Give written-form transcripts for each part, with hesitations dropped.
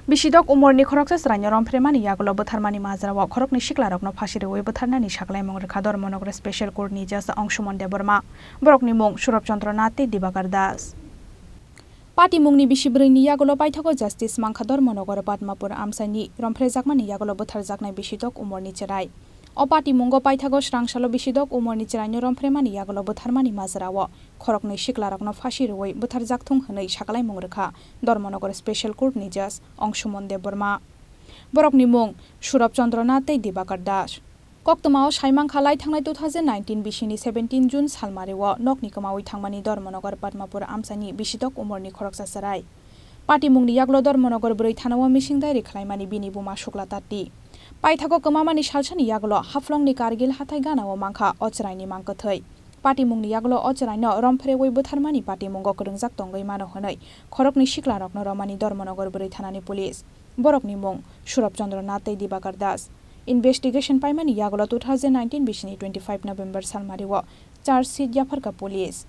Bisidok umorni khoroksa Chwraino Rompherewi yagulo Butharmani Majrao Khoroknwi Siklarokno Phasi Rwkha Butharnani saklaimung Rwkha Dharmanagar Special Court ni Judge Angshumon Deborma borokni mung Surabchandra Dibagar Das Pati mungni bisibreini yagulo paithago Justice Mangkha Dharmanagar Padmapur Amsaini Rompherejakmani yagulo Butharjaknai bisidok umorni cherai O pati mungo paithago srangsalo bisidok umorni Chwraino Rompherewi yagulo Butharmani Majrao Khoroknwi Siklarokno Phasi Rwkha Butharjakthung hwnwi saklaimung Rwkha Dharmanagar Special Court ni Judge Angshumon Deborma borokni mung Surabchandra Dibagar Das Koktomao saimang khalai thangnai 2019 bisini 17 June salmareo nokni kamawi thangmani Dharmanagar Padmapur Amsani bisidok umorni khoroksa sarai Pati mungni yaglo Dharmanagar broi thanao misingdai rekhalaimani bini buma shukla tati Paithago kamamani salsani yaglo haflongni Kargil hathai ganao mangkha o Chwraini mangkathai Pati mungni yaglo o Chwraino Rompherewi Butharmani pati mungo kwrwngjak tongoi mano hwnwi Khoroknwi Siklarokno romani Dharmanagar broi thanani police borokni mung Surabchandra Dibagar Das Investigation paimani yagulo 2019 bisini 25 November salmareo charge sheet yafarka police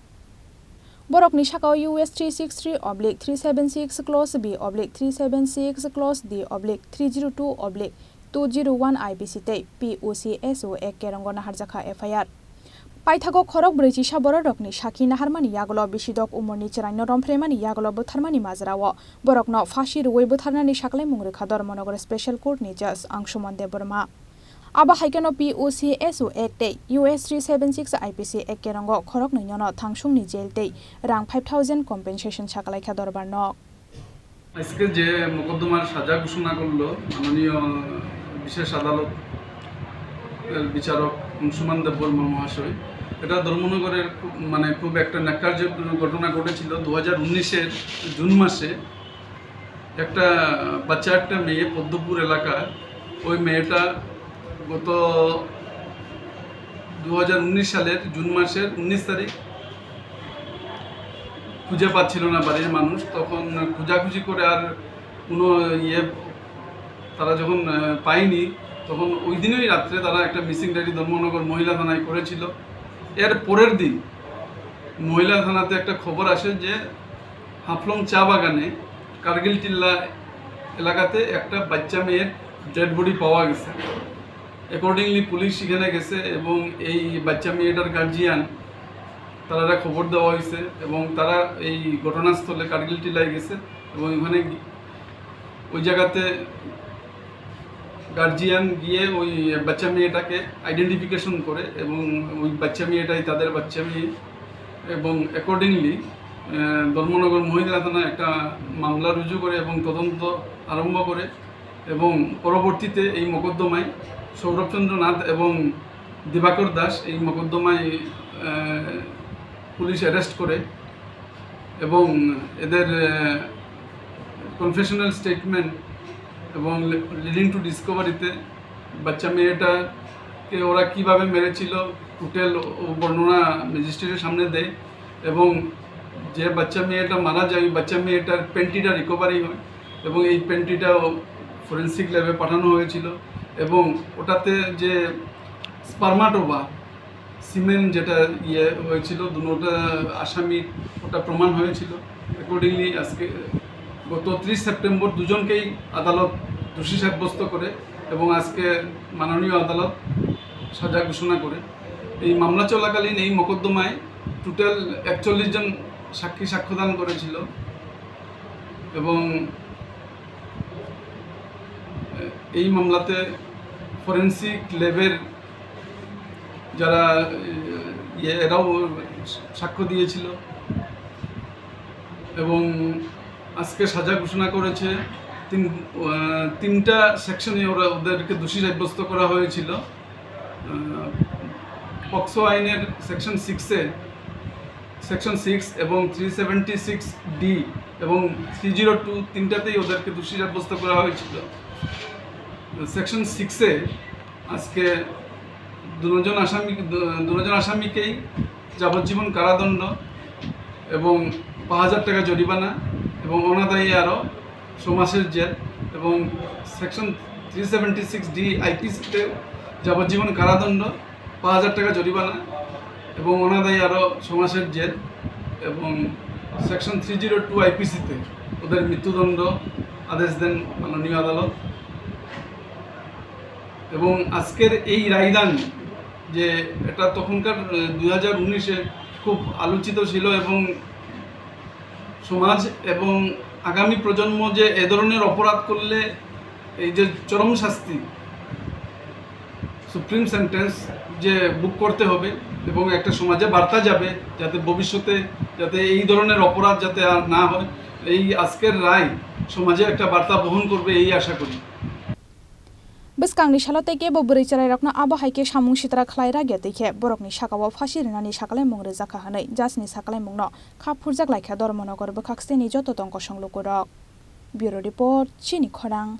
borokni sakao US 363/376 clause B /376 clause D /302/201 IPC tei POCSO ek kerongo naharjaka FIR Paithago khorok breci saboro rokni sakhi naharmani yagulo bisidok umorni Chwraino Rompherewi yagulo Butharmani Majrao borokno Phasi Rwkha Butharnani saklaimung Rwkha Dharmanagar Special Court ni Judge Angshumon Deborma Aba haikeno POCSO Act tei US 376 IPC ek kerongo khoroknwi nono thangsungni jail tei rang 5000 compensation saklaikha dorbarno আজকে যে মোকদ্দমার সাজা ঘোষণা করলো মাননীয় বিশেষ আদালত বিচারক অংশুমান দেববর্মা মহাশয় এটা ধর্মনগরের খুব একটা ন্যাক্কারজনক ঘটনা ঘটেছিল 2019-এর জুন মাসে একটা বাচ্চা একটা মেয়ে পদ্মপুর এলাকার ওই মেয়েটা গত 2019 সালের জুন মাসের 19 তারিখ খুঁজে পাচ্ছিল না বাড়ির মানুষ তখন খোঁজাখুঁজি করে আর কোনো তারা যখন পায়নি তখন ওই দিনই রাত্রে তারা একটা মিসিং ডায়েরি ধর্মনগর মহিলা থানায় করেছিল এর পরের দিন মহিলা থানাতে একটা খবর আসে যে হাফলং চা বাগানে কার্গিল টিল্লা এলাকাতে একটা বাচ্চা মেয়ের ডেড বডি পাওয়া গেছে অ্যাকর্ডিংলি পুলিশ সেখানে গেছে এবং এই বাচ্চা মেয়েটার গার্জিয়ান তারা খবর দেওয়া হয়েছে এবং তারা এই ঘটনাস্থলে কার্গিল টিল্লায় গেছে এবং ওখানে ওই জায়গাতে গার্জিয়ান গিয়ে ওই বাচ্চা মেয়েটাকে আইডেন্টিফিকেশন করে এবং ওই বাচ্চা মেয়েটাই তাদের বাচ্চা মেয়ে এবং অ্যাকর্ডিংলি ধর্মনগর মহিলা থানা একটা মামলা রুজু করে এবং তদন্ত আরম্ভ করে এবং পরবর্তীতে এই মোকদ্দমায় সৌরভচন্দ্র নাথ এবং দিবাকর দাস এই মোকদ্দমায় পুলিশ অ্যারেস্ট করে এবং এদের কনফেশনাল স্টেটমেন্ট এবং লিডিং টু ডিসকভারিতে বাচ্চা মেয়েটাকে ওরা কীভাবে মেরেছিল টোটাল বর্ণনা ম্যাজিস্ট্রেটের সামনে দেয় এবং যে বাচ্চা মেয়েটা মারা যায় ওই বাচ্চা মেয়েটার পেন্টিটা রিকভারি হয় এবং এই পেন্টিটাও ফরেন্সিক ল্যাবে পাঠানো হয়েছিল এবং ওটাতে যে স্পার্মাটোবা সিমেন্ট যেটা হয়েছিল দুটো আসামি ওটা প্রমাণ হয়েছিল অ্যাকর্ডিংলি আজকে গত 30 সেপ্টেম্বর দুজনকেই আদালত দোষী সাব্যস্ত করে এবং আজকে মাননীয় আদালত সাজা ঘোষণা করে এই মামলা চলাকালীন এই মোকদ্দমায় টোটাল 41 জন সাক্ষী সাক্ষ্যদান করেছিল এবং এই মামলাতে ফরেন্সিক ল্যাবের যারা এরাও সাক্ষ্য দিয়েছিল এবং আজকে সাজা ঘোষণা করেছে তিনটা সেকশনে ওদেরকে দোষী সাব্যস্ত করা হয়েছিল পক্সো আইনের সেকশন 6 এবং 376D এবং 302 তিনটাতেই ওদেরকে দোষী সাব্যস্ত করা হয়েছিল সেকশন 6-এ আজকে দুজন আসামিকেই যাবজ্জীবন কারাদণ্ড এবং 5000 টাকা জরিমানা এবং অনাদায়ী আরও 6 মাসের জেল এবং সেকশন 376D আইপিসিতে যাবজ্জীবন কারাদণ্ড 5000 টাকা জরিমানা এবং অনাদায়ী আরও 6 মাসের জেল এবং সেকশন 302 আইপিসিতে ওদের মৃত্যুদণ্ড আদেশ দেন মাননীয় আদালত। এবং আজকের এই রায়দান যে এটা তখনকার 2019-এ খুব আলোচিত ছিল এবং সমাজ এবং আগামী প্রজন্ম যে এ ধরনের অপরাধ করলে এই যে চরম শাস্তি সুপ্রিম সেন্টেন্স যে বুক করতে হবে এবং একটা সমাজে বার্তা যাবে যাতে ভবিষ্যতে যাতে এই ধরনের অপরাধ যাতে আর না হয়, এই আজকের রায় সমাজে একটা বার্তা বহন করবে এই আশা করি। Beskangni shaloteke bo buri charairokno abo haike samung sitra khlaira getike borokni sakao phasi rinani sakalai mung rwkha hanai jasni sakalai mungno khap phurjak laikha Dharmanagar bwkhaksteni joto tongko songlukurok. Bureau report Chini Khorang.